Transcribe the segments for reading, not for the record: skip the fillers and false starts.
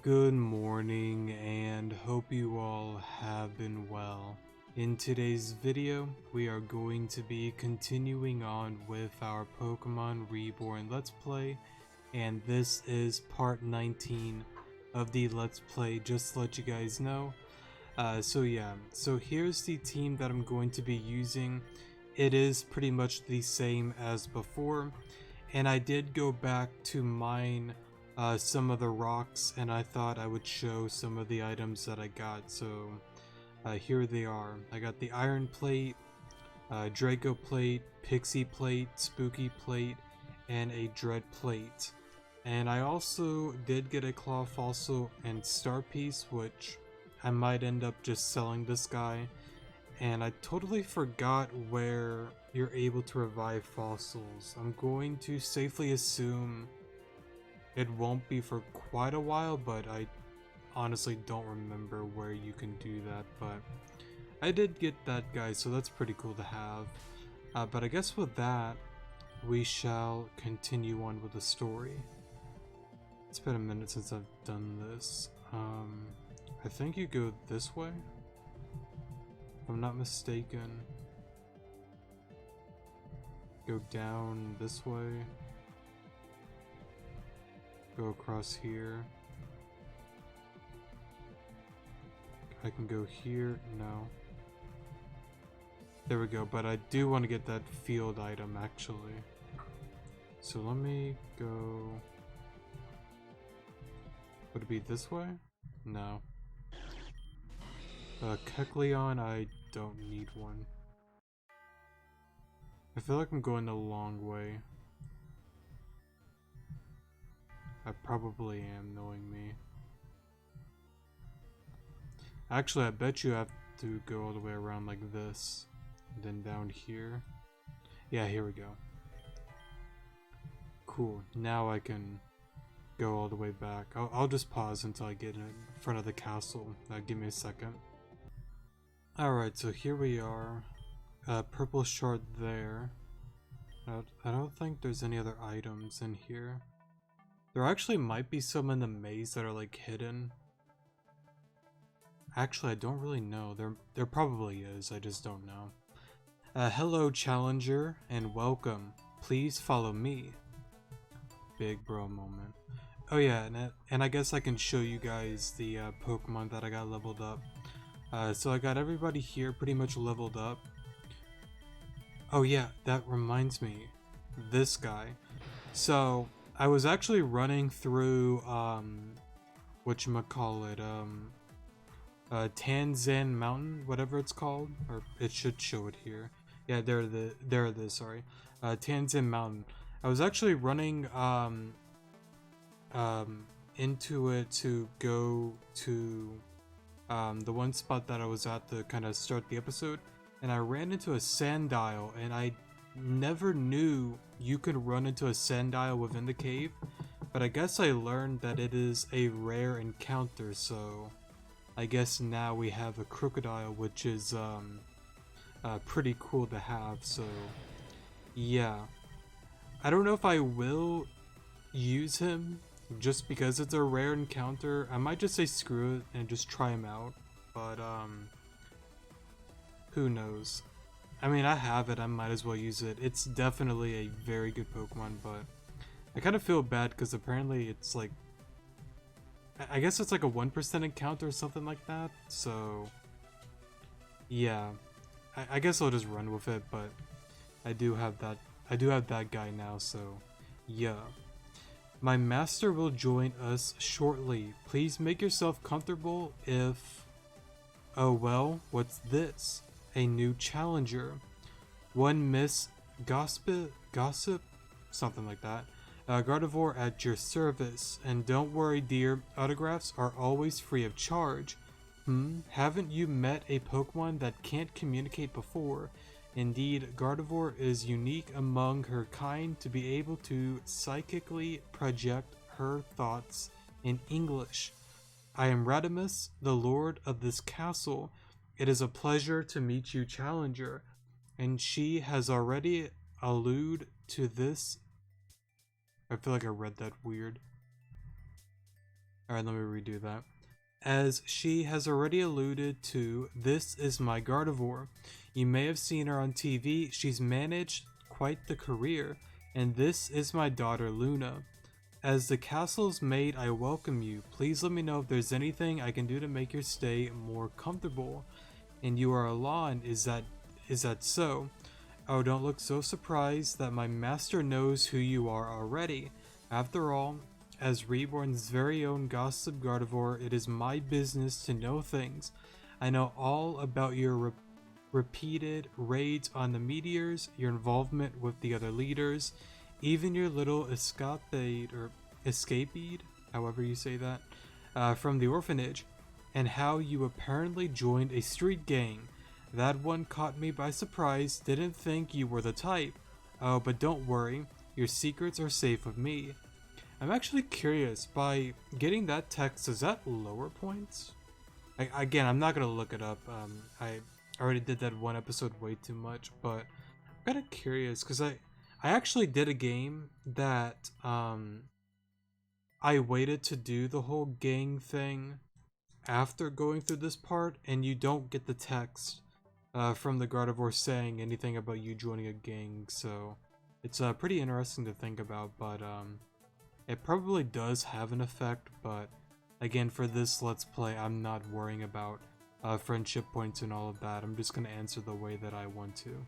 Good morning and hope you all have been well. In today's video, we are going to be continuing on with our Pokemon Reborn Let's Play, and this is part 19 of the Let's Play, just to let you guys know. So here's the team that I'm going to be using. It is pretty much the same as before, and I did go back to mine some of the rocks, and I thought I would show some of the items that I got. So here they are. I got the Iron Plate, Draco Plate, Pixie Plate, Spooky Plate, and a Dread Plate. And I also did get a Claw Fossil and Star Piece, which I might end up just selling this guy. And I totally forgot where you're able to revive fossils. I'm going to safely assume it won't be for quite a while, but I honestly don't remember where you can do that. But I did get that guy, so that's pretty cool to have. But I guess with that, we shall continue on with the story. It's been a minute since I've done this. I think you go this way, if I'm not mistaken. Go down this way. Go across here. I can go here. No. There we go, but I do want to get that field item actually. So let me go. Would it be this way? No. Kecleon, I don't need one. I feel like I'm going the long way. I probably am, knowing me. Actually, I bet you have to go all the way around like this. Then down here. Yeah, here we go. Cool. Now I can go all the way back. I'll just pause until I get in front of the castle. Give me a second. Alright, so here we are. Purple shard there. I don't think there's any other items in here. There actually might be some in the maze that are like hidden. Actually, I don't really know. There probably is, I just don't know. Hello, Challenger, and welcome. Please follow me. Big bro moment. Oh yeah, and I guess I can show you guys the Pokemon that I got leveled up. So I got everybody here pretty much leveled up. Oh yeah, that reminds me. This guy. So I was actually running through whatchamacallit, Tanzan Mountain, whatever it's called, or it should show it here. Yeah, there it is, sorry. Tanzan Mountain. I was actually running into it to go to the one spot that I was at to kind of start the episode, and I ran into a Sandile, and I never knew you could run into a Sandile within the cave, but I guess I learned that it is a rare encounter, so I guess now we have a crocodile, which is pretty cool to have. So yeah, I don't know if I will use him just because it's a rare encounter. I might just say screw it and just try him out, but who knows. I mean, I have it, I might as well use it. It's definitely a very good Pokemon, but I kind of feel bad because apparently it's like, I guess it's like a 1% encounter or something like that, so yeah. I guess I'll just run with it, but I do have that guy now, so yeah. My master will join us shortly. Please make yourself comfortable if... Oh well, what's this? A new challenger. One Miss Gossip? Something like that. Gardevoir at your service. And don't worry dear, autographs are always free of charge. Haven't you met a Pokemon that can't communicate before? Indeed, Gardevoir is unique among her kind to be able to psychically project her thoughts in English. I am Radimus, the lord of this castle. It is a pleasure to meet you, Challenger. And she has already alluded to this. I feel like I read that weird. Alright, let me redo that. As she has already alluded to, this is my Gardevoir. You may have seen her on TV, she's managed quite the career, and this is my daughter Luna. As the castle's maid, I welcome you. Please let me know if there's anything I can do to make your stay more comfortable. And you are Alon, is that so? Oh, don't look so surprised that my master knows who you are already. After all, as Reborn's very own gossip Gardevoir, it is my business to know things. I know all about your repeated raids on the meteors, your involvement with the other leaders, even your little escapade, however you say that, from the orphanage, and how you apparently joined a street gang. That one caught me by surprise, didn't think you were the type. Oh, but don't worry, your secrets are safe with me. I'm actually curious, by getting that text, does that lower points? Again, I'm not gonna look it up. I already did that one episode way too much, but I'm kind of curious because I actually did a game that I waited to do the whole gang thing after going through this part, and you don't get the text from the Gardevoir saying anything about you joining a gang, so it's pretty interesting to think about, but it probably does have an effect, but again, for this Let's Play, I'm not worrying about friendship points and all of that. I'm just going to answer the way that I want to.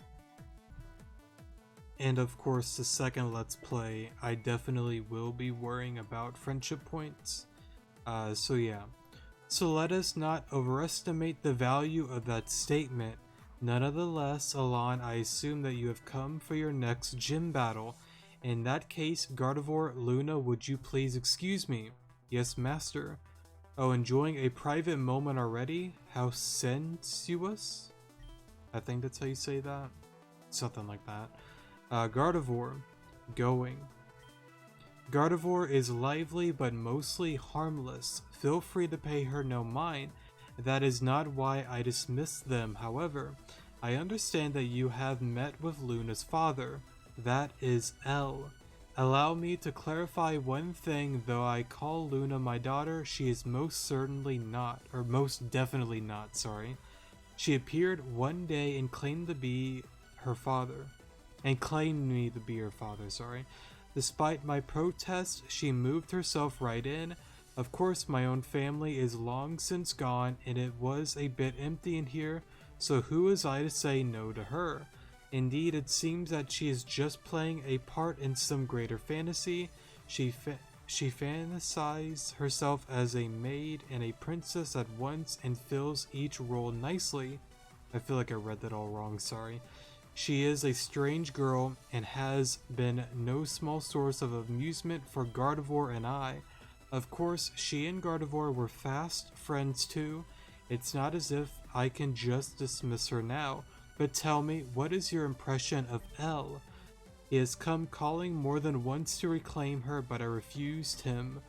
And of course, the second Let's Play, I definitely will be worrying about friendship points. So yeah. So let us not overestimate the value of that statement. Nonetheless, Alon, I assume that you have come for your next gym battle. In that case, Gardevoir, Luna, would you please excuse me? Yes, master. Oh, enjoying a private moment already? How sensuous? I think that's how you say that. Something like that. Gardevoir, going. Gardevoir is lively but mostly harmless. Feel free to pay her no mind. That is not why I dismissed them, however. I understand that you have met with Luna's father. That is L. Allow me to clarify one thing, though I call Luna my daughter, she is most definitely not, sorry. She appeared one day and claimed me to be her father, sorry. Despite my protest, she moved herself right in. Of course, my own family is long since gone, and it was a bit empty in here, so who is I to say no to her? Indeed, it seems that she is just playing a part in some greater fantasy. She fantasizes herself as a maid and a princess at once and fills each role nicely. I feel like I read that all wrong, sorry. She is a strange girl and has been no small source of amusement for Gardevoir and I. Of course, she and Gardevoir were fast friends too. It's not as if I can just dismiss her now. But tell me, what is your impression of L? He has come calling more than once to reclaim her, but I refused him.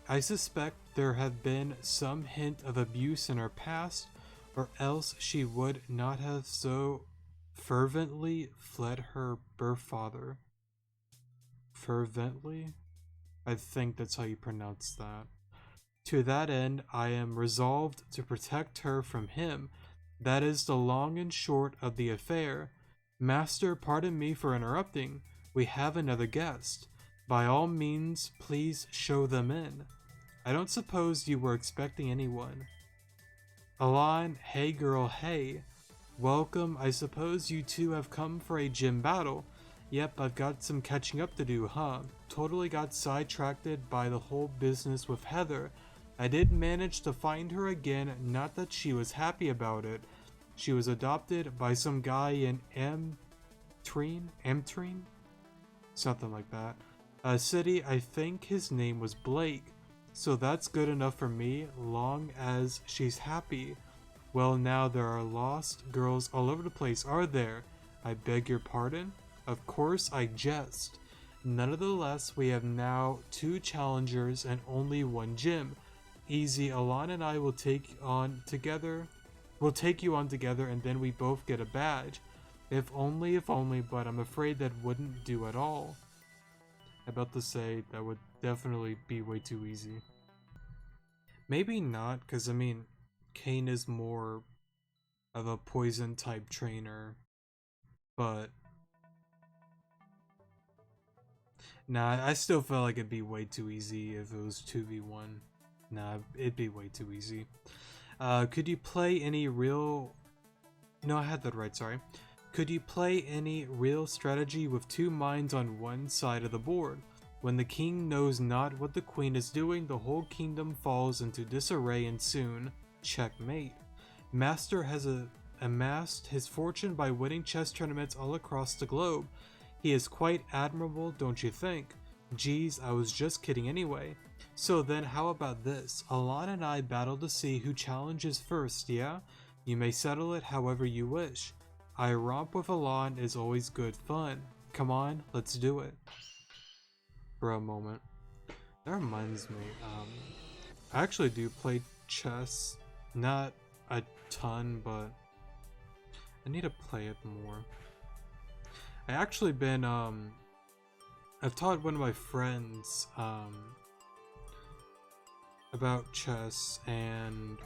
I suspect there have been some hint of abuse in her past, or else she would not have so fervently fled her birth father. Fervently? I think that's how you pronounce that. To that end, I am resolved to protect her from him. That is the long and short of the affair. Master, pardon me for interrupting. We have another guest. By all means, please show them in. I don't suppose you were expecting anyone. Alon, hey girl, hey. Welcome, I suppose you two have come for a gym battle. Yep, I've got some catching up to do, huh? Totally got sidetracked by the whole business with Heather. I did manage to find her again, not that she was happy about it. She was adopted by some guy in Amtrine? Something like that. A city, I think his name was Blake. So that's good enough for me, long as she's happy. Well, now there are lost girls all over the place, are there? I beg your pardon? Of course I jest. Nonetheless, we have now 2 challengers and only 1 gym. Easy, Alon and I will take you on together, and then we both get a badge. If only, but I'm afraid that wouldn't do at all. I'm about to say that would definitely be way too easy. Maybe not, because I mean, Kane is more of a poison type trainer, but nah, I still feel like it'd be way too easy if it was 2v1. Nah, it'd be way too easy. Could you play any real... No, I had that right, sorry. Could you play any real strategy with two minds on one side of the board? When the king knows not what the queen is doing, the whole kingdom falls into disarray and soon, checkmate. Master has amassed his fortune by winning chess tournaments all across the globe. He is quite admirable, don't you think? Geez, I was just kidding anyway. So then how about this? Alon and I battle to see who challenges first, yeah? You may settle it however you wish. I romp with Alon is always good fun. Come on, let's do it. For a moment. That reminds me, I actually do play chess. Not a ton, but I need to play it more. I actually been, I've taught one of my friends, about chess, and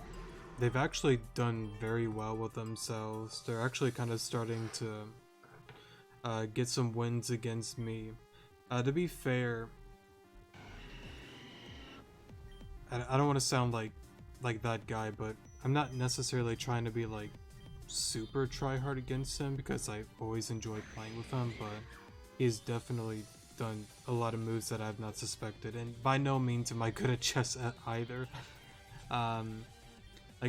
they've actually done very well with themselves. They're actually kind of starting to get some wins against me. To be fair, I don't want to sound like that guy, but I'm not necessarily trying to be like super try hard against him because I always enjoy playing with him, but he's definitely done a lot of moves that I've not suspected, and by no means am I good at chess either. I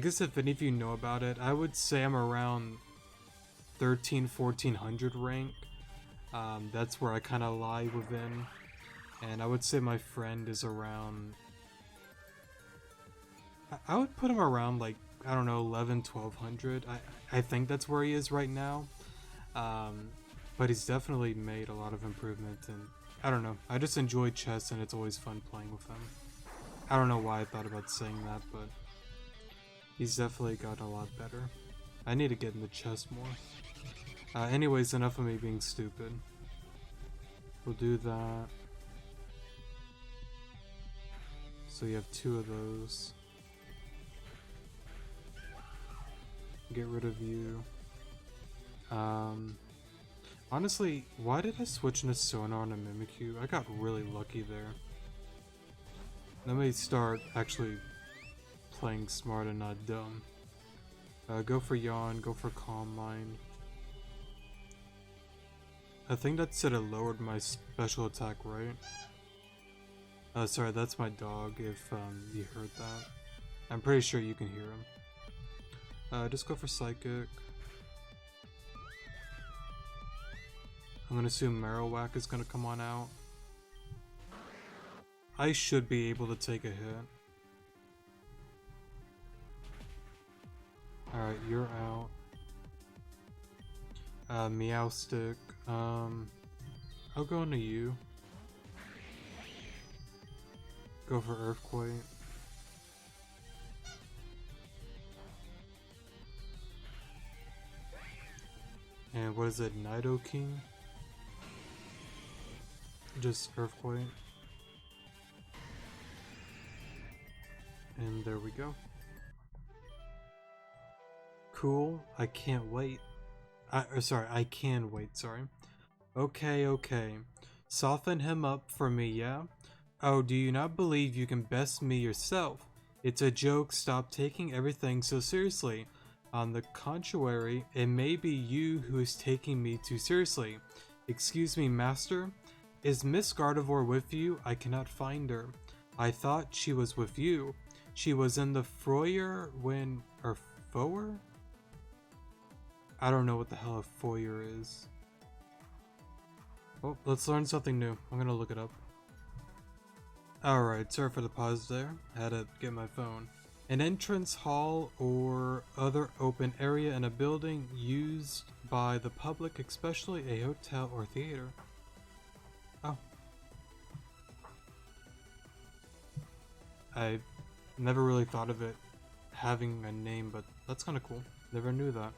guess if any of you know about it, I would say I'm around 1400 rank. That's where I kind of lie within, and I would say my friend is around, I would put him around like, I don't know, 1200. I think that's where he is right now. But he's definitely made a lot of improvement, and I don't know, I just enjoy chess and it's always fun playing with him. I don't know why I thought about saying that, but he's definitely got a lot better. I need to get into chess more. Anyways, enough of me being stupid. We'll do that. So you have 2 of those. Get rid of you. Honestly, why did I switch into Sonar and a Mimikyu? I got really lucky there. Let me start actually playing smart and not dumb. Go for Yawn, go for Calm Mind. I think that said it lowered my special attack, right? Sorry, that's my dog, if you heard that. I'm pretty sure you can hear him. Just go for Psychic. I'm gonna assume Marowak is gonna come on out. I should be able to take a hit. Alright, you're out. Meowstic. I'll go into you. Go for Earthquake. And what is it, Nidoking? Just Earthquake. And there we go. Cool, I can't wait. I can wait, sorry. Okay. Soften him up for me, yeah? Oh, do you not believe you can best me yourself? It's a joke, stop taking everything so seriously. On the contrary, it may be you who is taking me too seriously. Excuse me, master? Is Miss Gardevoir with you? I cannot find her. I thought she was with you. She was in the foyer when... or foyer? I don't know what the hell a foyer is. Oh, let's learn something new. I'm gonna look it up. Alright, sorry for the pause there. Had to get my phone. An entrance hall or other open area in a building used by the public, especially a hotel or theater. Oh. I never really thought of it having a name, but that's kind of cool. Never knew that.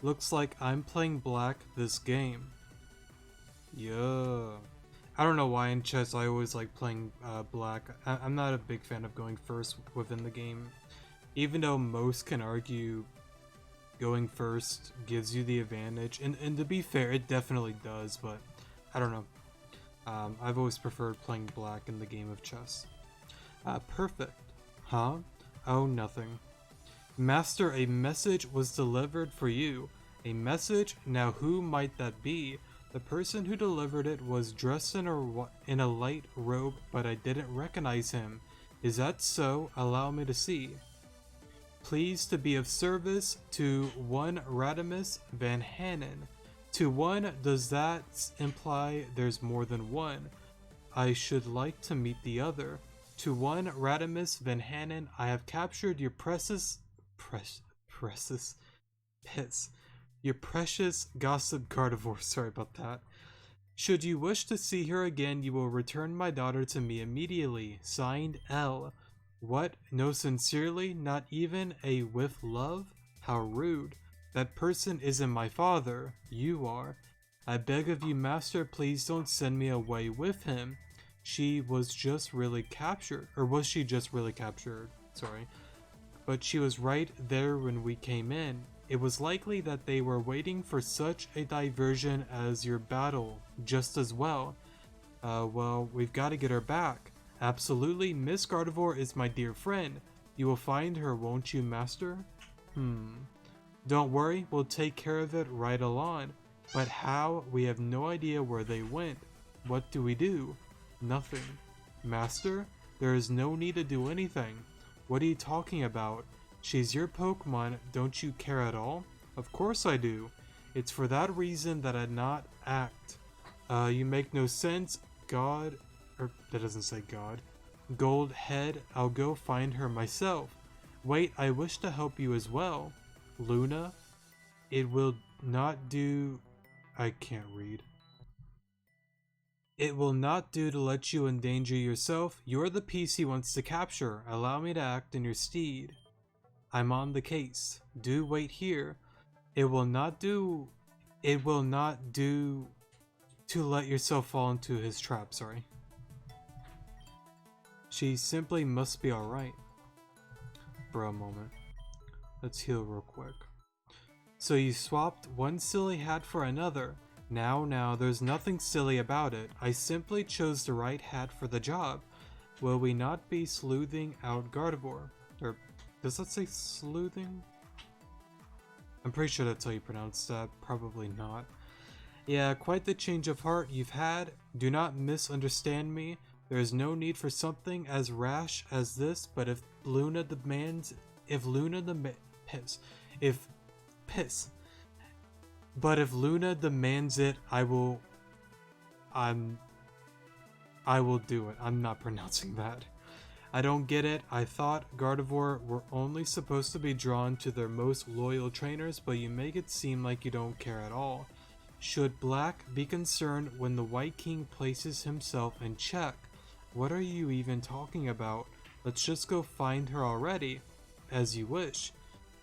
Looks like I'm playing black this game. Yeah. I don't know why in chess I always like playing black. I'm not a big fan of going first within the game. Even though most can argue going first gives you the advantage. And to be fair, it definitely does, but I don't know. I've always preferred playing black in the game of chess. Perfect. Huh? Oh, nothing. Master, a message was delivered for you. A message? Now who might that be? The person who delivered it was dressed in a light robe, but I didn't recognize him. Is that so? Allow me to see. Please to be of service to one Radimus Van Hanen. To one, does that imply there's more than one? I should like to meet the other. To one Radimus Van Hanen, I have captured your your precious gossip Gardevoir. Sorry about that. Should you wish to see her again, you will return my daughter to me immediately. Signed, L. What? No, sincerely? Not even a with love? How rude. That person isn't my father. You are. I beg of you, master, please don't send me away with him. She was just really captured. Or was she just really captured? Sorry. But she was right there when we came in. It was likely that they were waiting for such a diversion as your battle, just as well. Well, we've got to get her back. Absolutely, Miss Gardevoir is my dear friend. You will find her, won't you, master? Don't worry, we'll take care of it right along. But how? We have no idea where they went. What do we do? Nothing. Master, there is no need to do anything. What are you talking about? She's your Pokemon, don't you care at all? Of course I do. It's for that reason that I not act. You make no sense, God, or that doesn't say God. Gold head, I'll go find her myself. Wait, I wish to help you as well. Luna, it will not do. I can't read. It will not do to let you endanger yourself. You're the piece he wants to capture. Allow me to act in your stead. I'm on the case. Do wait here. It will not do. It will not do to let yourself fall into his trap. Sorry. She simply must be alright. For a moment. Let's heal real quick. So you swapped one silly hat for another. Now, there's nothing silly about it. I simply chose the right hat for the job. Will we not be sleuthing out Gardevoir? Or, does that say sleuthing? I'm pretty sure that's how you pronounce that. Probably not. Yeah, quite the change of heart you've had. Do not misunderstand me. There is no need for something as rash as this, but if Luna demands... But if Luna demands it, I will do it. I'm not pronouncing that. I don't get it. I thought Gardevoir were only supposed to be drawn to their most loyal trainers, but you make it seem like you don't care at all. Should Black be concerned when the White King places himself in check? What are you even talking about? Let's just go find her already. As you wish.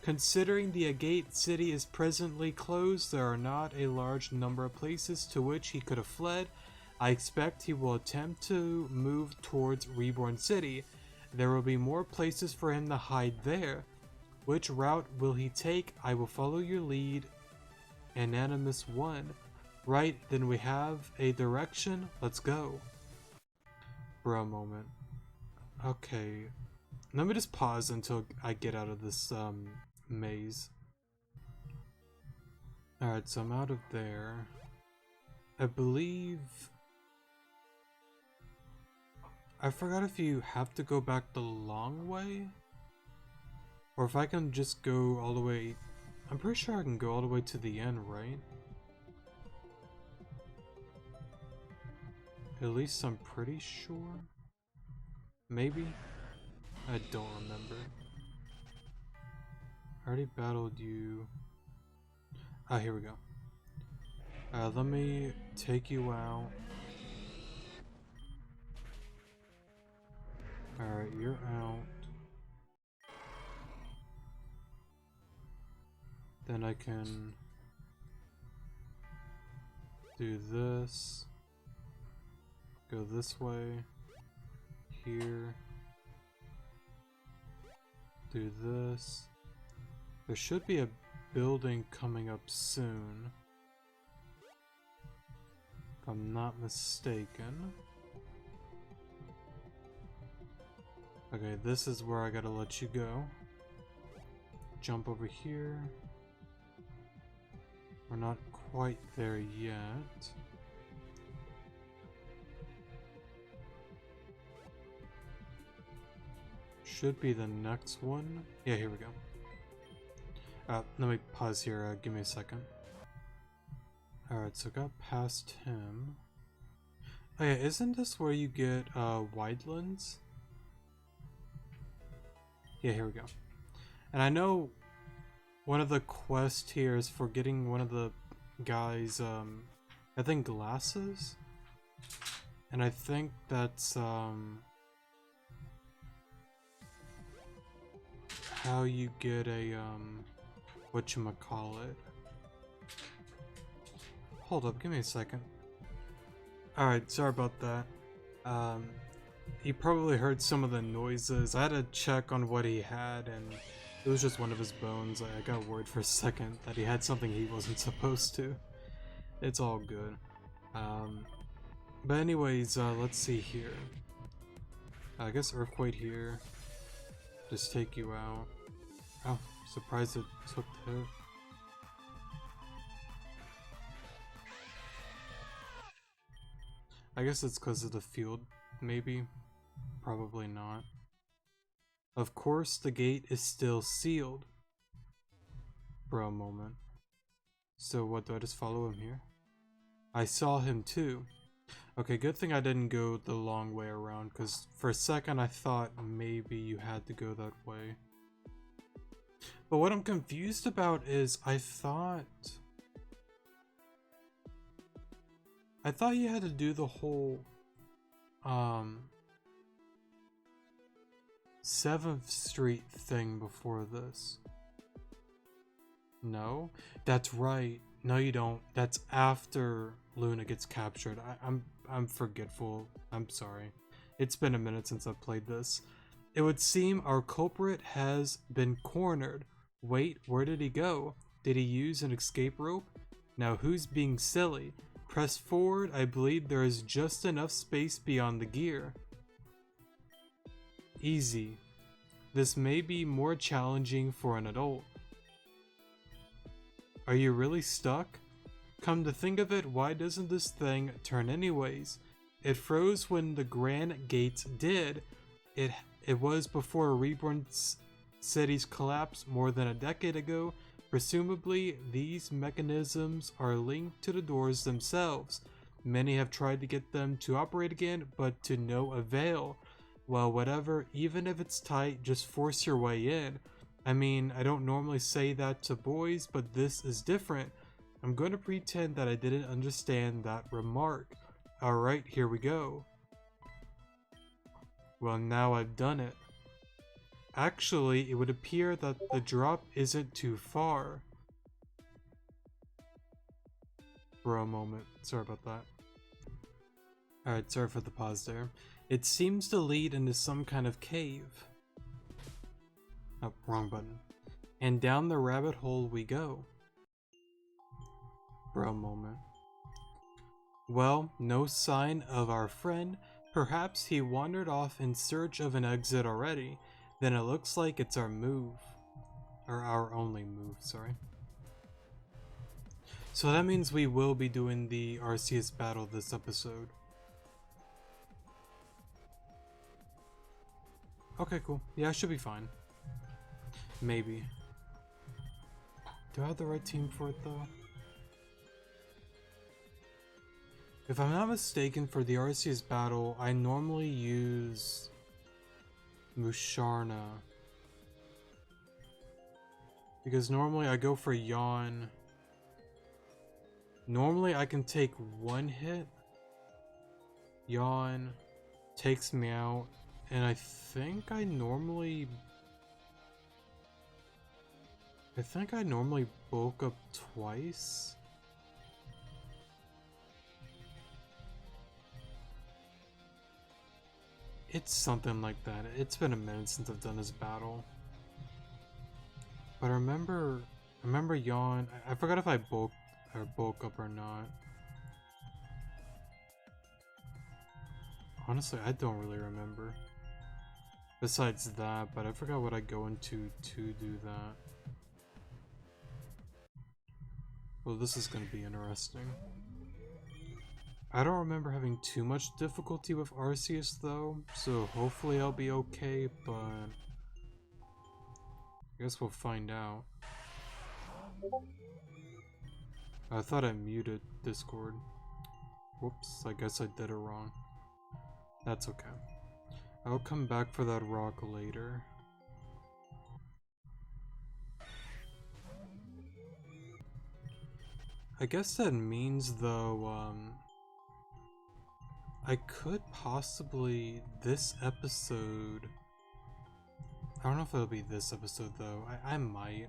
Considering the Agate city is presently closed, there are not a large number of places to which he could have fled. I expect he will attempt to move towards Reborn City. There will be more places for him to hide there. Which route will he take? I will follow your lead. Anonymous 1. Right, then we have a direction. Let's go. For a moment. Okay. Let me just pause until I get out of this maze. Alright, so I'm out of there. I believe... I forgot if you have to go back the long way? Or if I can just go all the way... I'm pretty sure I can go all the way to the end, right? At least I'm pretty sure. Maybe? I don't remember. I already battled you. Ah, here we go. Let me take you out. Alright, you're out. Then I can do this. Go this way. Here. Do this. There should be a building coming up soon, if I'm not mistaken. Okay, this is where I gotta let you go. Jump over here. We're not quite there yet. Should be the next one. Yeah, here we go. Let me pause here, give me a second. Alright, so got past him. Oh yeah, isn't this where you get Widelands? Yeah, here we go. And I know one of the quests here is for getting one of the guys, I think glasses? And I think that's, how you get a, whatchamacallit. Hold up, give me a second. Alright, sorry about that. He probably heard some of the noises. I had to check on what he had, and it was just one of his bones. I got worried for a second that he had something he wasn't supposed to. It's all good. But anyways, let's see here. I guess Earthquake here. Just take you out. Oh, surprised it took the hit. I guess it's because of the field, maybe. Probably not. Of course, the gate is still sealed. For a moment. So what, do I just follow him here? I saw him too. Okay, good thing I didn't go the long way around, because for a second I thought maybe you had to go that way. But what I'm confused about is I thought you had to do the whole 7th Street thing before this. No? That's right. No, you don't. That's after Luna gets captured. I'm forgetful. I'm sorry. It's been a minute since I've played this. It would seem our culprit has been cornered. Wait, where did he go? Did he use an escape rope? Now who's being silly? Press forward. I believe there is just enough space beyond the gear. Easy. This may be more challenging for an adult. Are you really stuck? Come to think of it, why doesn't this thing turn anyways? It froze when the Grand Gates did. It was before Reborn City's collapse more than a decade ago. Presumably, these mechanisms are linked to the doors themselves. Many have tried to get them to operate again, but to no avail. Well, whatever, even if it's tight, just force your way in. I mean, I don't normally say that to boys, but this is different. I'm going to pretend that I didn't understand that remark. Alright, here we go. Well, now I've done it. Actually, it would appear that the drop isn't too far. For a moment. Sorry about that. Alright, sorry for the pause there. It seems to lead into some kind of cave. Oh, wrong button. And down the rabbit hole we go. For a moment. Well, no sign of our friend. Perhaps he wandered off in search of an exit already. Then it looks like it's our move. Or our only move, sorry. So that means we will be doing the Arceus battle this episode. Okay, cool. Yeah, I should be fine. Maybe. Do I have the right team for it though? If I'm not mistaken, for the Arceus battle, I normally use Musharna. Because normally I go for Yawn. Normally I can take one hit. Yawn takes me out. And I think I normally bulk up twice. It's something like that. It's been a minute since I've done this battle. But I remember Yawn. I forgot if I bulk up or not. Honestly, I don't really remember. Besides that, but I forgot what I go into to do that. Well, this is gonna be interesting. I don't remember having too much difficulty with Arceus though, so hopefully I'll be okay, but I guess we'll find out. I thought I muted Discord. Whoops, I guess I did it wrong. That's okay. I'll come back for that rock later. I guess that means though, I could possibly, this episode, I don't know if it'll be this episode though, I might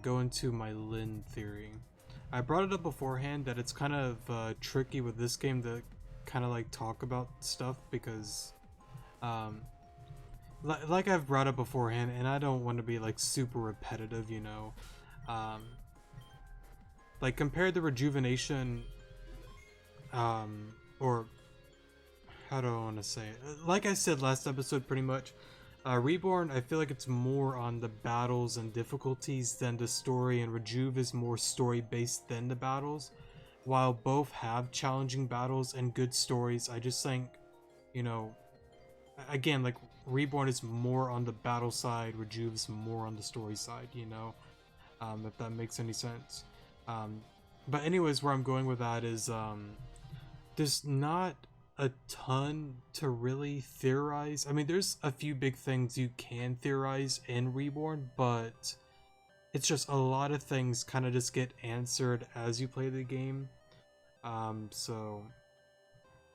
go into my Lin theory. I brought it up beforehand that it's kind of tricky with this game to kind of like talk about stuff because like I've brought up beforehand, and I don't want to be like super repetitive, you know. Like compared to Rejuvenation, or how do I want to say it? Like I said last episode, pretty much, Reborn, I feel like it's more on the battles and difficulties than the story, and Rejuve is more story-based than the battles. While both have challenging battles and good stories, I just think, you know, again, like, Reborn is more on the battle side, Rejuve is more on the story side, you know, if that makes any sense. But anyways, where I'm going with that is, there's not a ton to really theorize. I mean, there's a few big things you can theorize in Reborn, but it's just a lot of things kind of just get answered as you play the game. So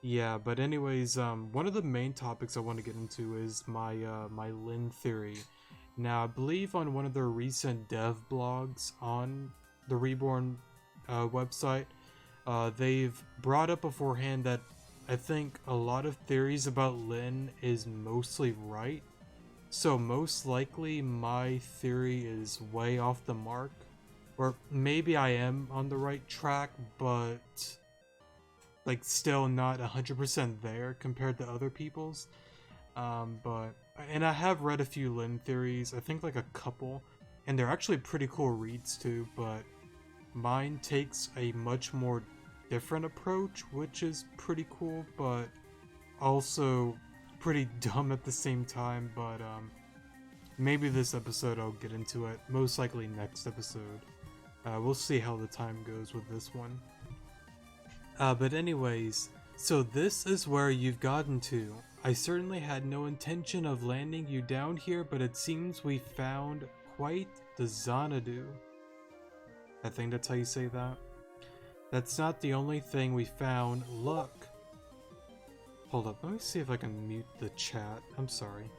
yeah, but anyways, one of the main topics I want to get into is my my Lin theory. Now, I believe on one of the recent dev blogs on the Reborn website, they've brought up beforehand that I think a lot of theories about Lin is mostly right. So most likely my theory is way off the mark. Or maybe I am on the right track, but like still not 100% there compared to other people's. And I have read a few Lin theories, I think like a couple, and they're actually pretty cool reads too, but mine takes a much more different approach, which is pretty cool, but also pretty dumb at the same time. But maybe this episode I'll get into it, most likely next episode. We'll see how the time goes with this one. But anyways, so this is where you've gotten to. I certainly had no intention of landing you down here, but it seems we found quite the Xanadu. I think that's how you say that. That's not the only thing we found. Look. Hold up, let me see if I can mute the chat. I'm sorry.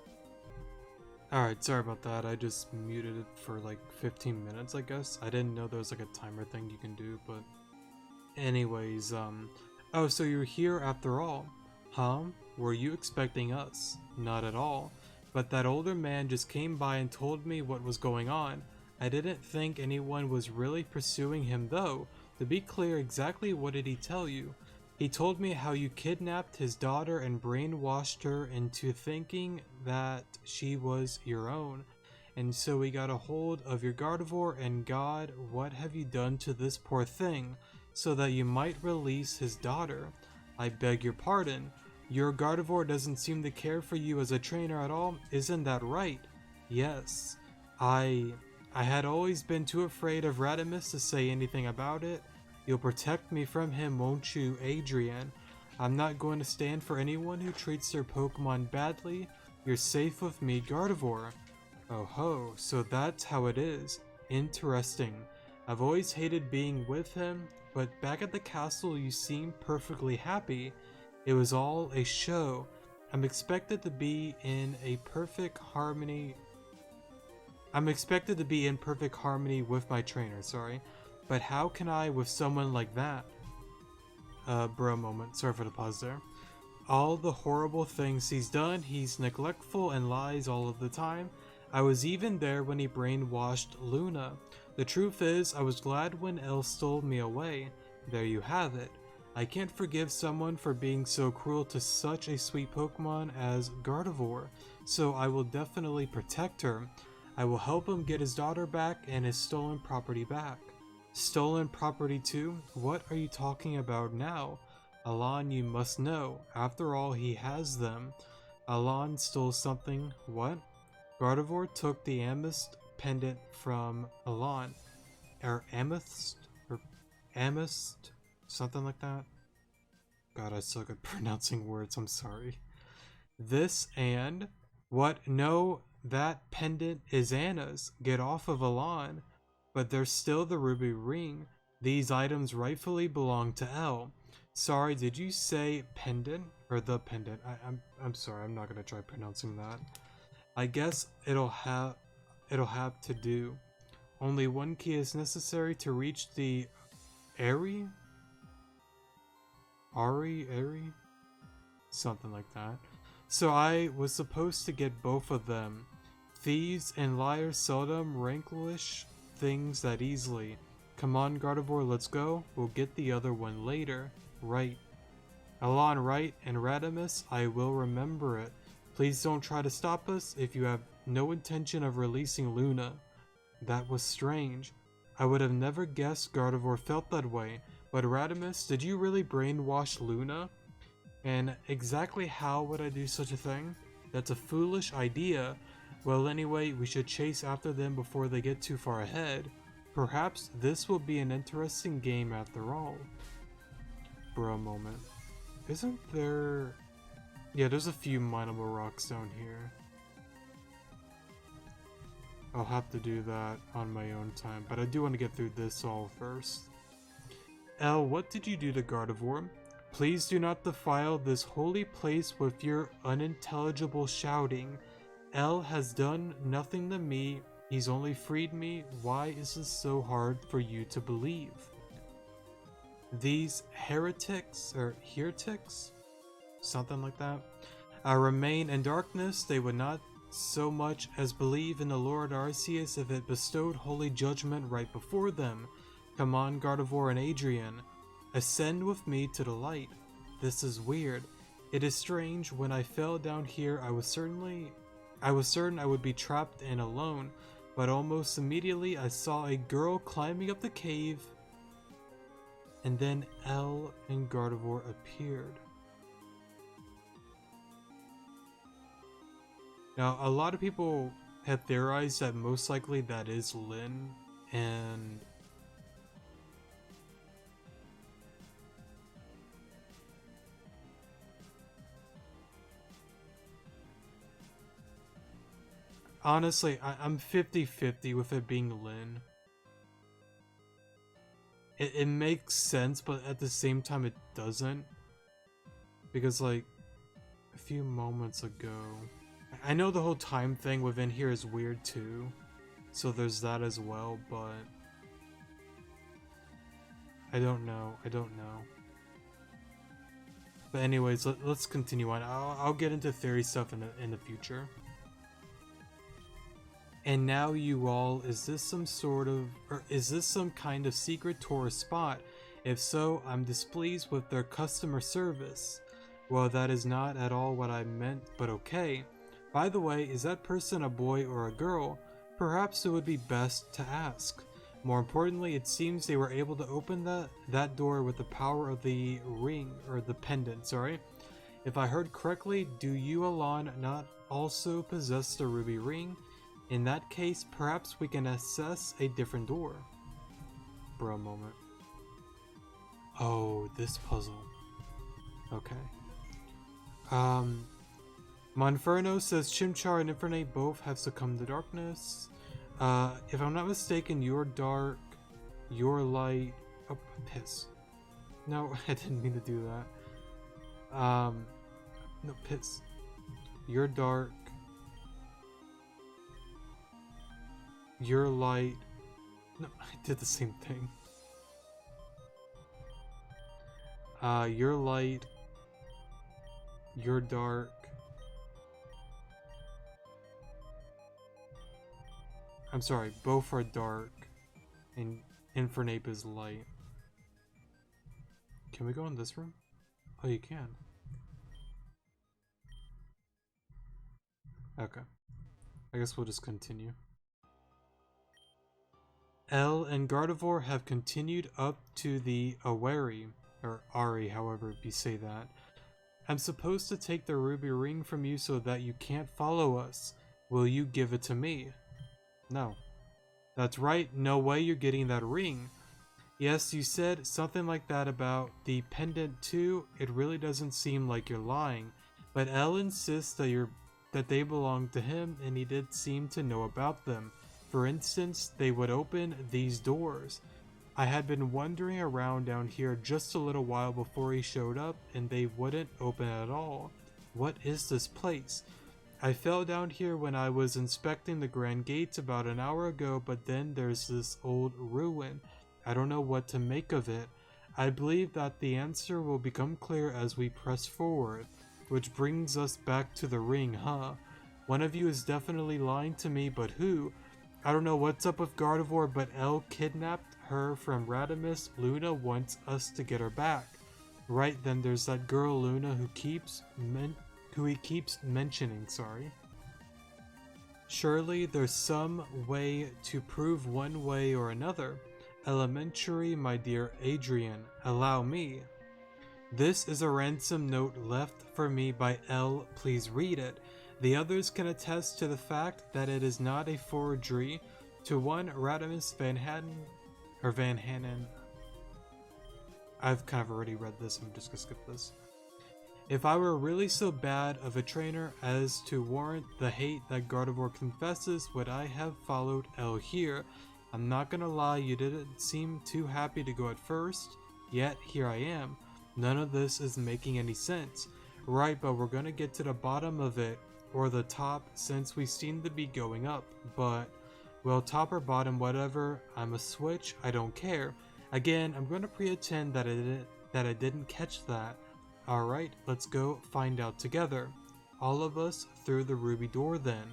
Alright, sorry about that. I just muted it for like 15 minutes, I guess. I didn't know there was like a timer thing you can do, but anyways, oh, so you're here after all. Huh? Were you expecting us? Not at all. But that older man just came by and told me what was going on. I didn't think anyone was really pursuing him though. To be clear, exactly what did he tell you? He told me how you kidnapped his daughter and brainwashed her into thinking that she was your own. And so we got a hold of your Gardevoir, and God, what have you done to this poor thing, so that you might release his daughter? I beg your pardon. Your Gardevoir doesn't seem to care for you as a trainer at all, isn't that right? Yes. I had always been too afraid of Radimus to say anything about it. You'll protect me from him, won't you, Adrian? I'm not going to stand for anyone who treats their Pokemon badly. You're safe with me, Gardevoir. Oh ho, so that's how it is. Interesting. I've always hated being with him, but back at the castle you seem perfectly happy. It was all a show. I'm expected to be in perfect harmony with my trainer, sorry. But how can I with someone like that? Bro moment, sorry for the pause there. all the horrible things he's done. He's neglectful and lies all of the time. I was even there when he brainwashed Luna. The truth is, I was glad when Elle stole me away. There you have it. I can't forgive someone for being so cruel to such a sweet Pokemon as Gardevoir, so I will definitely protect her. I will help him get his daughter back and his stolen property back. Stolen property too? What are you talking about now? Alon, you must know. After all, he has them. Alon stole something. What? Gardevoir took the amethyst pendant from Alon. Or amethyst? Or amethyst? Something like that? God, I suck at pronouncing words, I'm sorry. This and... What? No, that pendant is Anna's. Get off of Alon. But there's still the ruby ring. These items rightfully belong to Elle. Sorry, did you say pendant? Or the pendant? I'm sorry, I'm not gonna try pronouncing that. I guess it'll have to do. Only one key is necessary to reach the Airy? Airy? Something like that. So I was supposed to get both of them. Thieves and liars seldom relinquish things that easily. Come on, Gardevoir, let's go. We'll get the other one later. Right. Alon, right, and Radamus, I will remember it. Please don't try to stop us if you have no intention of releasing Luna. That was strange. I would have never guessed Gardevoir felt that way, but Radamus, did you really brainwash Luna? And exactly how would I do such a thing? That's a foolish idea. Well, anyway, we should chase after them before they get too far ahead. Perhaps this will be an interesting game after all. For a moment. Isn't there... Yeah, there's a few mineable rocks down here. I'll have to do that on my own time, but I do want to get through this all first. Elle, what did you do to Gardevoir? Please do not defile this holy place with your unintelligible shouting. Elle has done nothing to me. He's only freed me. Why is this so hard for you to believe? These heretics, or heretics? Something like that. Remain in darkness. They would not so much as believe in the Lord Arceus if it bestowed holy judgment right before them. Come on, Gardevoir and Adrian. Ascend with me to the light. This is weird. It is strange. When I fell down here, I was certain I would be trapped and alone, but almost immediately I saw a girl climbing up the cave, and then Elle and Gardevoir appeared. Now, a lot of people have theorized that most likely that is Lynn, and honestly, I'm 50-50 with it being Lynn. It makes sense, but at the same time it doesn't. Because like, a few moments ago... I know the whole time thing within here is weird too. So there's that as well, but... I don't know. But anyways, let's continue on. I'll get into theory stuff in the future. And now you all, is this some kind of secret tourist spot? If so, I'm displeased with their customer service. Well, that is not at all what I meant, but okay. By the way, is that person a boy or a girl? Perhaps it would be best to ask. More importantly, it seems they were able to open that door with the power of the ring, or the pendant, sorry. If I heard correctly, do you, Alon, not also possess the ruby ring? In that case, perhaps we can access a different door. For a moment. Oh, this puzzle. Okay. Monferno says Chimchar and Infernape both have succumbed to darkness. If I'm not mistaken, you're dark, you're light. Oh, piss. No, I didn't mean to do that. No, piss. You're dark. You're light. No, I did the same thing. You're light. You're dark. I'm sorry, both are dark. And Infernape is light. Can we go in this room? Oh, you can. Okay. I guess we'll just continue. L and Gardevoir have continued up to the Awari, or Ari, however you say that. I'm supposed to take the ruby ring from you so that you can't follow us. Will you give it to me? No. That's right, no way you're getting that ring. Yes, you said something like that about the pendant too. It really doesn't seem like you're lying. But L insists that they belong to him, and he did seem to know about them. For instance, they would open these doors. I had been wandering around down here just a little while before he showed up, and they wouldn't open at all. What is this place? I fell down here when I was inspecting the Grand Gates about an hour ago, but then there's this old ruin. I don't know what to make of it. I believe that the answer will become clear as we press forward. Which brings us back to the ring, huh? One of you is definitely lying to me, but who? I don't know what's up with Gardevoir, but L kidnapped her from Radimus. Luna wants us to get her back. Right, then there's that girl Luna who he keeps mentioning, sorry. Surely there's some way to prove one way or another. Elementary, my dear Adrian, allow me. This is a ransom note left for me by L. Please read it. The others can attest to the fact that it is not a forgery. To one Radimus Van Hanen. I've kind of already read this, I'm just gonna skip this. If I were really so bad of a trainer as to warrant the hate that Gardevoir confesses, would I have followed L here? I'm not gonna lie, you didn't seem too happy to go at first, yet here I am. None of this is making any sense. Right, but we're gonna get to the bottom of it, or the top, since we seem to be going up, but, well, top or bottom, whatever, I'm a switch, I don't care. Again, I'm gonna pretend that I didn't catch that. Alright, let's go find out together. All of us through the ruby door then.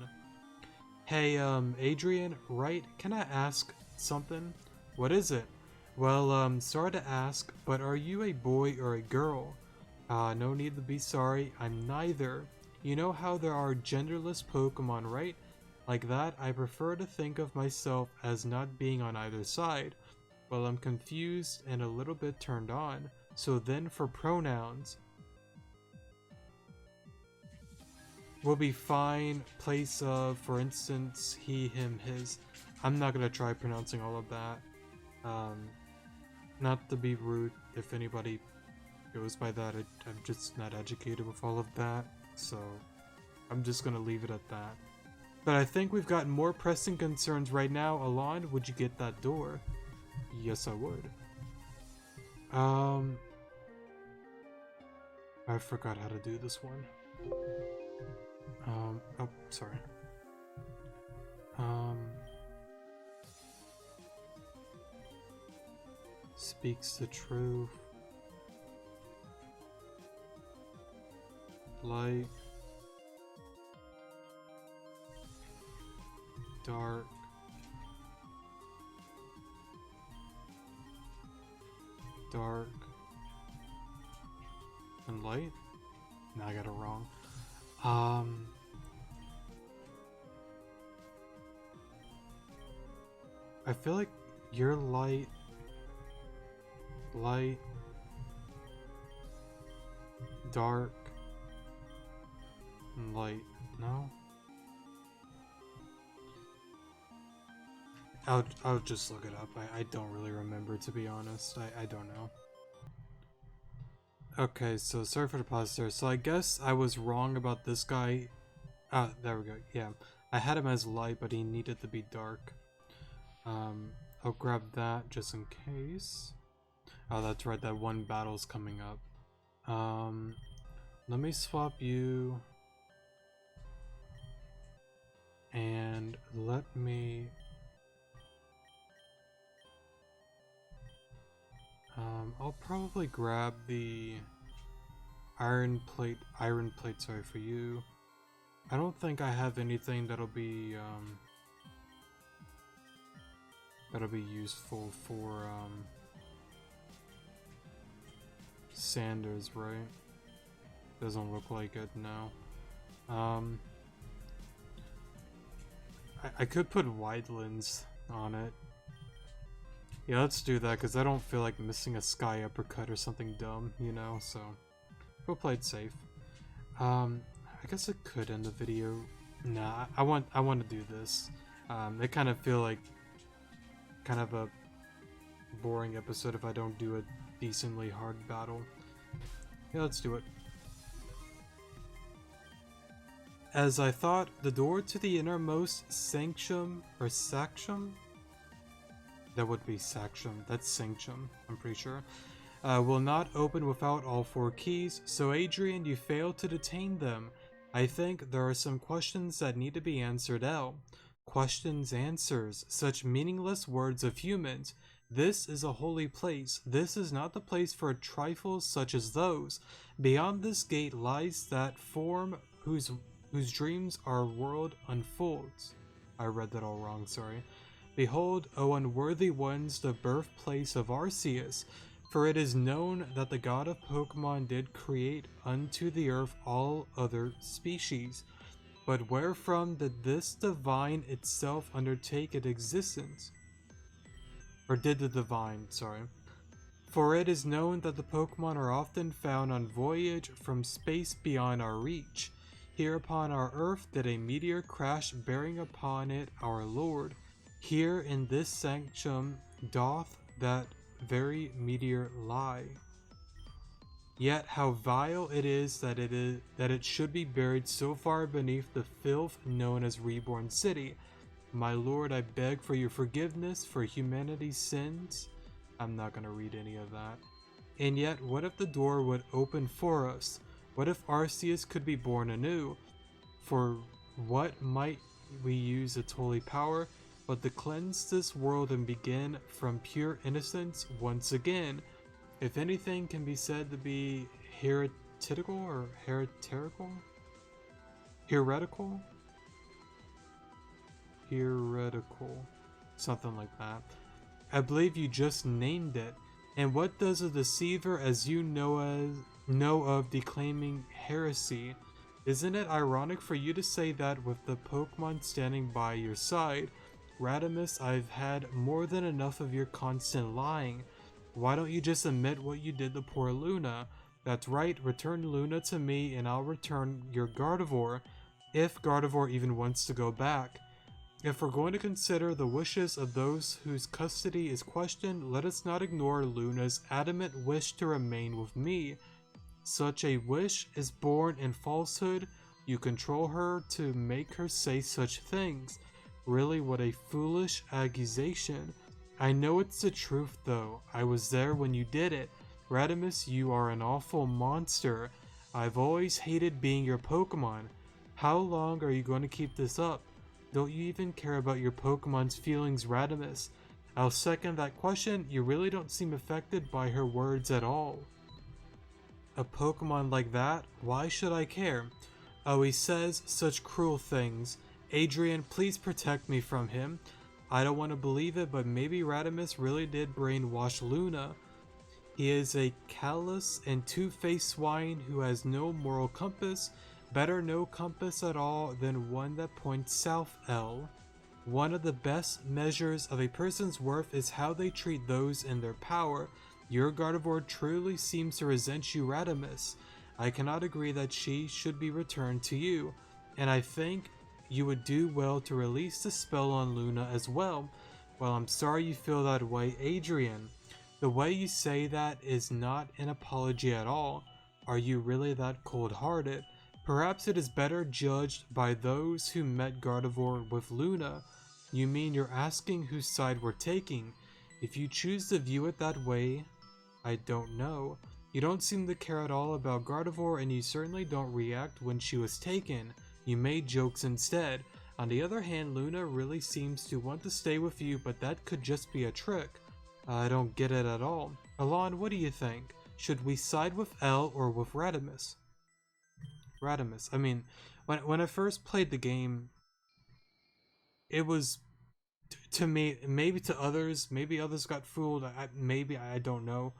Hey, Adrian, right, can I ask something? What is it? Well, sorry to ask, but are you a boy or a girl? No need to be sorry, I'm neither. You know how there are genderless Pokemon, right? Like that, I prefer to think of myself as not being on either side. Well, I'm confused and a little bit turned on. So then for pronouns, will be fine, place of, for instance, he, him, his. I'm not gonna try pronouncing all of that. Not to be rude if anybody goes by that, I'm just not educated with all of that, so I'm just gonna leave it at that. But I think we've got more pressing concerns right now. Alon, would you get that door? Yes, I would. I forgot how to do this one. Oh, sorry. Speaks the truth. Light. Dark. Dark. And light? No, I got it wrong. I feel like you're light, dark, and light. No? I'll just look it up. I don't really remember, to be honest. I don't know. Okay, so sorry for the pause there. So I guess I was wrong about this guy. Ah, there we go. Yeah, I had him as light, but he needed to be dark. I'll grab that just in case. Oh, that's right, that one battle's coming up. Let me swap you. And let me... I'll probably grab the iron plate, sorry, for you. I don't think I have anything that'll be useful for Sanders, right? Doesn't look like it, no. I could put Widelands on it. Yeah, let's do that, because I don't feel like missing a Sky Uppercut or something dumb, you know, so we'll play it safe. I guess I could end the video. Nah, I want to do this. It kind of feel like kind of a boring episode if I don't do a decently hard battle. Yeah, let's do it. As I thought, the door to the innermost sanctum, or sactum? That would be sactum, that's sanctum, I'm pretty sure. Will not open without all 4 keys, so Adrian, you failed to detain them. I think there are some questions that need to be answered out. Questions, answers, such meaningless words of humans. This is a holy place. This is not the place for trifles such as those. Beyond this gate lies that form whose dreams our world unfolds. I read that all wrong, sorry. Behold, O unworthy ones, the birthplace of Arceus. For it is known that the god of Pokemon did create unto the earth all other species. But wherefrom did this divine itself undertake its existence? Or did the divine, sorry. For it is known that the Pokemon are often found on voyage from space beyond our reach. Here upon our earth did a meteor crash, bearing upon it our Lord. Here in this sanctum doth that very meteor lie. Yet how vile it is that it should be buried so far beneath the filth known as Reborn City. My lord, I beg for your forgiveness for humanity's sins. I'm not gonna read any of that. And yet, what if the door would open for us? What if Arceus could be born anew? For what might we use its holy power but to cleanse this world and begin from pure innocence once again? If anything can be said to be heretical or heretical? Heretical? Heretical. Something like that. I believe you just named it. And what does a deceiver as you know of declaiming heresy? Isn't it ironic for you to say that with the Pokemon standing by your side? Radimus, I've had more than enough of your constant lying. Why don't you just admit what you did to poor Luna? That's right, return Luna to me and I'll return your Gardevoir, if Gardevoir even wants to go back. If we're going to consider the wishes of those whose custody is questioned, let us not ignore Luna's adamant wish to remain with me. Such a wish is born in falsehood. You control her to make her say such things. Really, what a foolish accusation. I know it's the truth though. I was there when you did it. Radimus, you are an awful monster. I've always hated being your Pokemon. How long are you going to keep this up? Don't you even care about your Pokemon's feelings, Radimus? I'll second that question. You really don't seem affected by her words at all. A Pokemon like that? Why should I care? Oh, he says such cruel things. Adrian, please protect me from him. I don't want to believe it, but maybe Radimus really did brainwash Luna. He is a callous and two-faced swine who has no moral compass. Better no compass at all than one that points south, L. One of the best measures of a person's worth is how they treat those in their power. Your Gardevoir truly seems to resent you, Radimus. I cannot agree that she should be returned to you, and I think you would do well to release the spell on Luna as well. Well, I'm sorry you feel that way, Adrian. The way you say that is not an apology at all. Are you really that cold-hearted? Perhaps it is better judged by those who met Gardevoir with Luna. You mean you're asking whose side we're taking? If you choose to view it that way, I don't know. You don't seem to care at all about Gardevoir, and you certainly don't react when she was taken. You made jokes instead. On the other hand, Luna really seems to want to stay with you, but that could just be a trick. I don't get it at all. Alon, what do you think? Should we side with L or with Radimus? Radimus. I mean, when I first played the game, it was to me, maybe to others, maybe others got fooled. Maybe I don't know,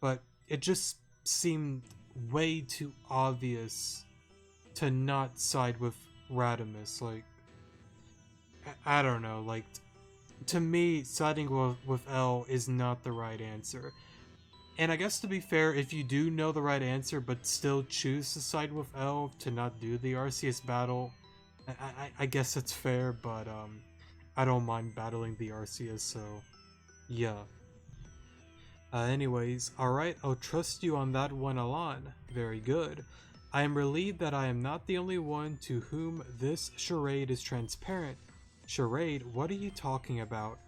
but it just seemed way too obvious to not side with Radimus. Like, I don't know. Like, to me, siding with L is not the right answer. And I guess to be fair, if you do know the right answer but still choose to side with L to not do the Arceus battle, I guess that's fair, but I don't mind battling the Arceus, so yeah. Anyways, alright, I'll trust you on that one, Alan. Very good. I am relieved that I am not the only one to whom this charade is transparent. Charade? What are you talking about?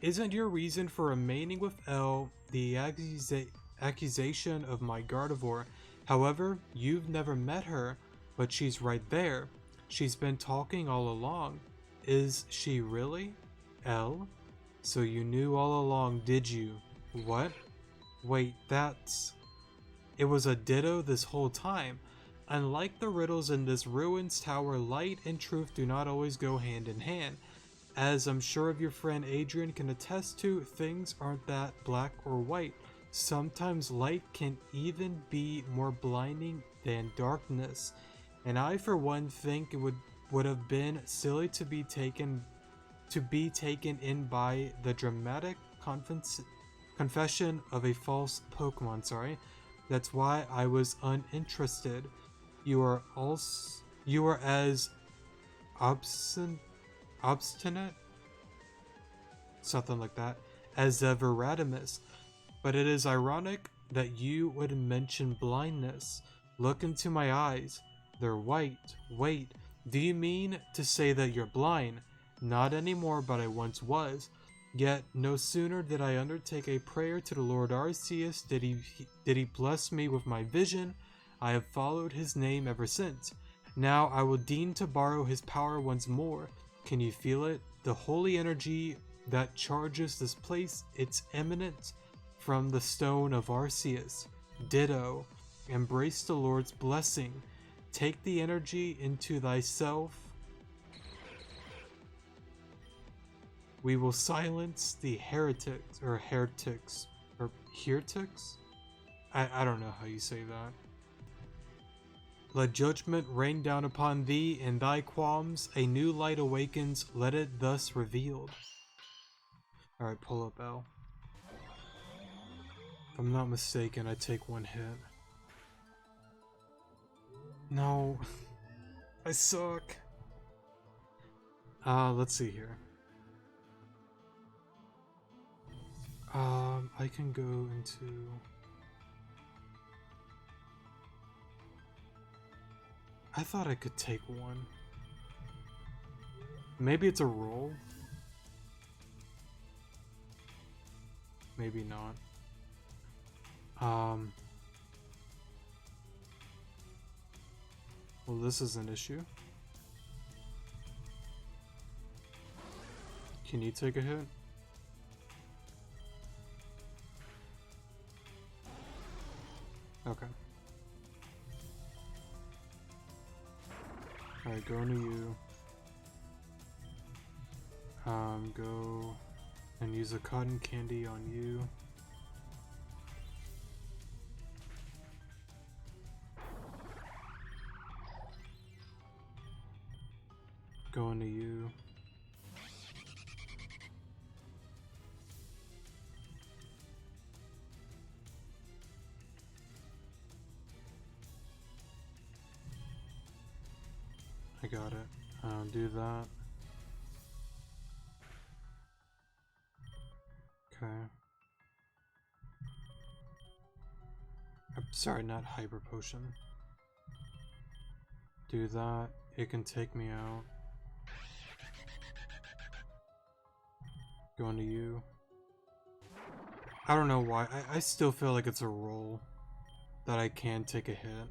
Isn't your reason for remaining with L the accusation of my Gardevoir? However, you've never met her, but she's right there. She's been talking all along. Is she really? L? So you knew all along, did you? What? Wait, that's... It was a ditto this whole time. Unlike the riddles in this ruins tower, light and truth do not always go hand in hand. As I'm sure of your friend Adrian can attest to, things aren't that black or white. Sometimes light can even be more blinding than darkness. And I for one think it would have been silly to be taken in by the dramatic confession of a false Pokemon, sorry. That's why I was uninterested. You are as obstinate, something like that, as ever, Radimus. But it is ironic that you would mention blindness. Look into my eyes. They're white. Wait, do you mean to say that you're blind? Not anymore, but I once was. Yet no sooner did I undertake a prayer to the Lord Arceus did he bless me with my vision. I have followed his name ever since. Now I will deign to borrow his power once more. Can you feel it? The holy energy that charges this place, it's eminent from the stone of Arceus. Ditto. Embrace the Lord's blessing. Take the energy into thyself. We will silence the heretics. I don't know how you say that. Let judgment rain down upon thee, and thy qualms a new light awakens, let it thus revealed. Alright, pull up L. If I'm not mistaken, I take one hit. No. I suck. Let's see here. I can go into... I thought I could take one. Maybe it's a roll? Maybe not. Well, this is an issue. Can you take a hit? Okay. Alright, go into you. Go and use a cotton candy on you. Go into you. I got it. Do that. Okay. I'm sorry, not hyper potion. Do that. It can take me out. Go into you. I don't know why. I still feel like it's a roll that I can take a hit.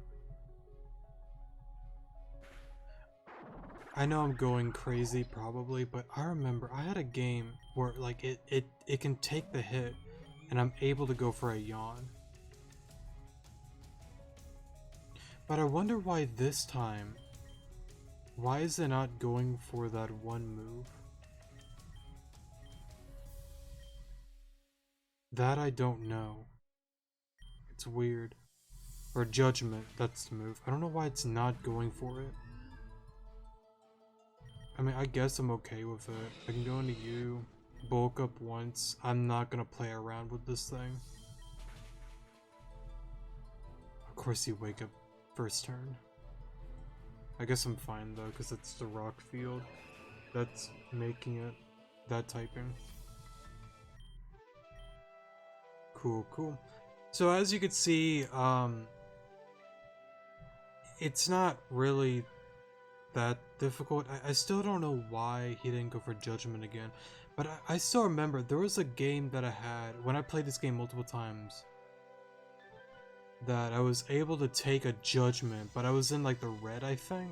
I know I'm going crazy probably, but I remember I had a game where like it can take the hit and I'm able to go for a yawn. But I wonder why this time. Why is it not going for that one move? That I don't know. It's weird. Or Judgment, that's the move. I don't know why it's not going for it. I mean, I guess I'm okay with it. I can go into you, bulk up once. I'm not gonna play around with this thing. Of course you wake up first turn. I guess I'm fine though, because it's the rock field that's making it that typing. Cool, cool. So as you can see, it's not really that difficult. I still don't know why he didn't go for Judgment again, but I still remember there was a game that I had when I played this game multiple times that I was able to take a Judgment, but I was in like the red, I think.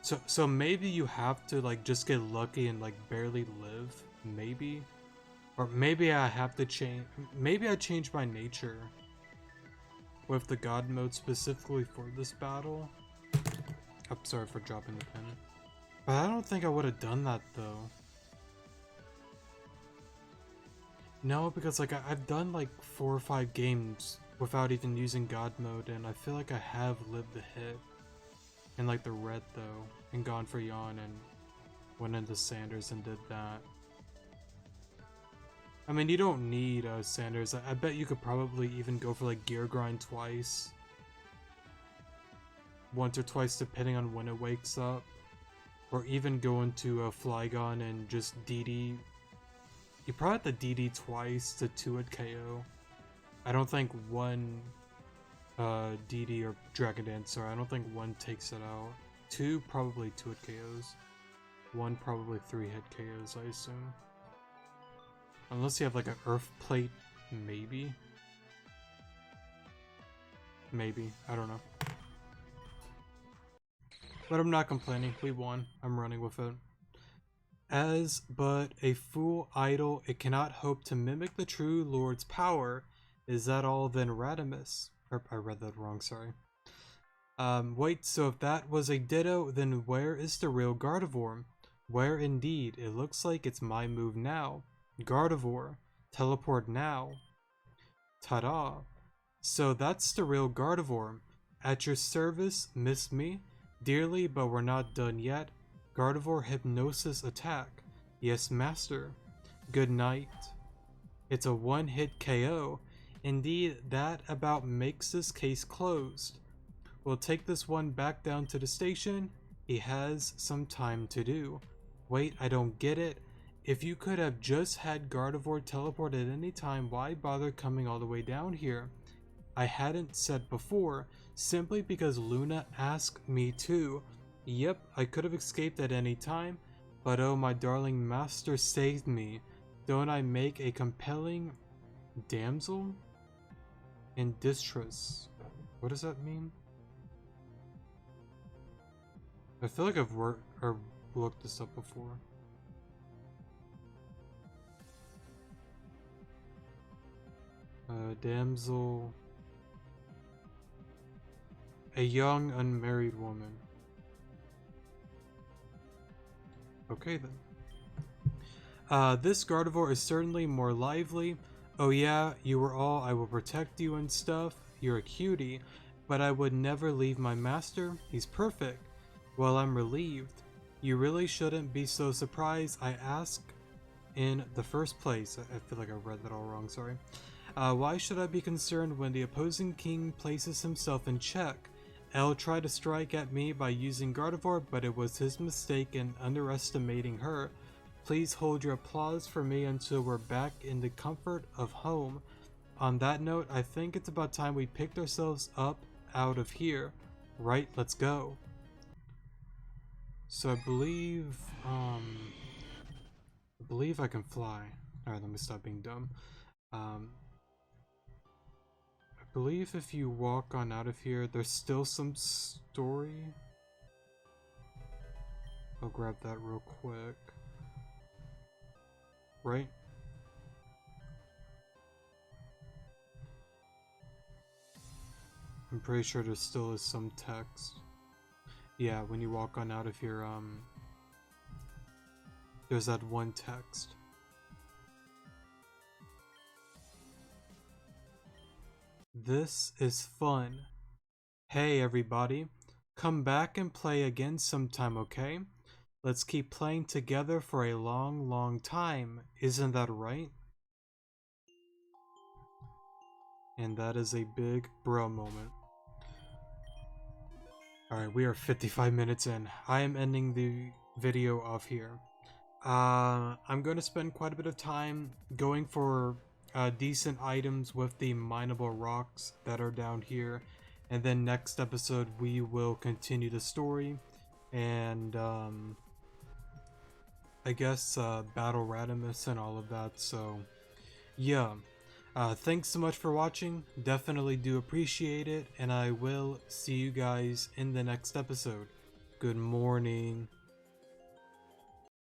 So maybe you have to like just get lucky and like barely live, maybe. Or maybe I have to change, maybe I changed my nature with the god mode specifically for this battle. I'm sorry for dropping the pen. But I don't think I would have done that though. No, because like I've done like 4 or 5 games without even using god mode, and I feel like I have lived the hit. In like the red though, and gone for yawn and went into Sanders and did that. I mean, you don't need Sanders. I bet you could probably even go for like gear grind twice. Once or twice depending on when it wakes up. Or even go into a Flygon and just DD. You probably have to DD twice to 2-hit KO. I don't think one DD or Dragon Dance, sorry, I don't think one takes it out. 2 probably 2-hit KOs. 1 probably 3-hit KOs, I assume. Unless you have like an Earth Plate, maybe? Maybe, I don't know. But I'm not complaining, we won, I'm running with it. As but a fool idle, it cannot hope to mimic the true Lord's power. Is that all then, Radimus? I read that wrong, sorry. Wait, so if that was a ditto, then where is the real Gardevoir? Where indeed? It looks like it's my move now. Gardevoir, teleport now. Ta-da. So that's the real Gardevoir. At your service, miss me. Dearly, but we're not done yet. Gardevoir hypnosis attack. Yes, master. Good night. It's a one-hit KO. Indeed, that about makes this case closed. We'll take this one back down to the station. He has some time to do. Wait, I don't get it. If you could have just had Gardevoir teleport at any time, why bother coming all the way down here? I hadn't said before, simply because Luna asked me to. Yep, I could have escaped at any time, but oh, my darling master saved me. Don't I make a compelling damsel in distress? What does that mean? I feel like I've worked or looked this up before. Damsel. A young unmarried woman. Okay then. This Gardevoir is certainly more lively. Oh yeah, you were all I will protect you and stuff. You're a cutie, but I would never leave my master. He's perfect. Well, I'm relieved. You really shouldn't be so surprised I asked in the first place. I feel like I read that all wrong, sorry. Why should I be concerned when the opposing king places himself in check? Elle tried to strike at me by using Gardevoir, but it was his mistake in underestimating her. Please hold your applause for me until we're back in the comfort of home. On that note, I think it's about time we picked ourselves up out of here. Right, let's go. So I believe I can fly. Alright, let me stop being dumb. I believe if you walk on out of here, there's still some story. I'll grab that real quick. Right? I'm pretty sure there still is some text. Yeah, when you walk on out of here, there's that one text. This is fun. Hey everybody, come back and play again sometime, okay? Let's keep playing together for a long, long time. Isn't that right? And that is a big bro moment. Alright, we are 55 minutes in. I am ending the video off here. I'm going to spend quite a bit of time going for decent items with the mineable rocks that are down here. And then next episode we will continue the story and I guess battle Radimus and all of that. So yeah, thanks so much for watching. Definitely do appreciate it, and I will see you guys in the next episode. Good morning.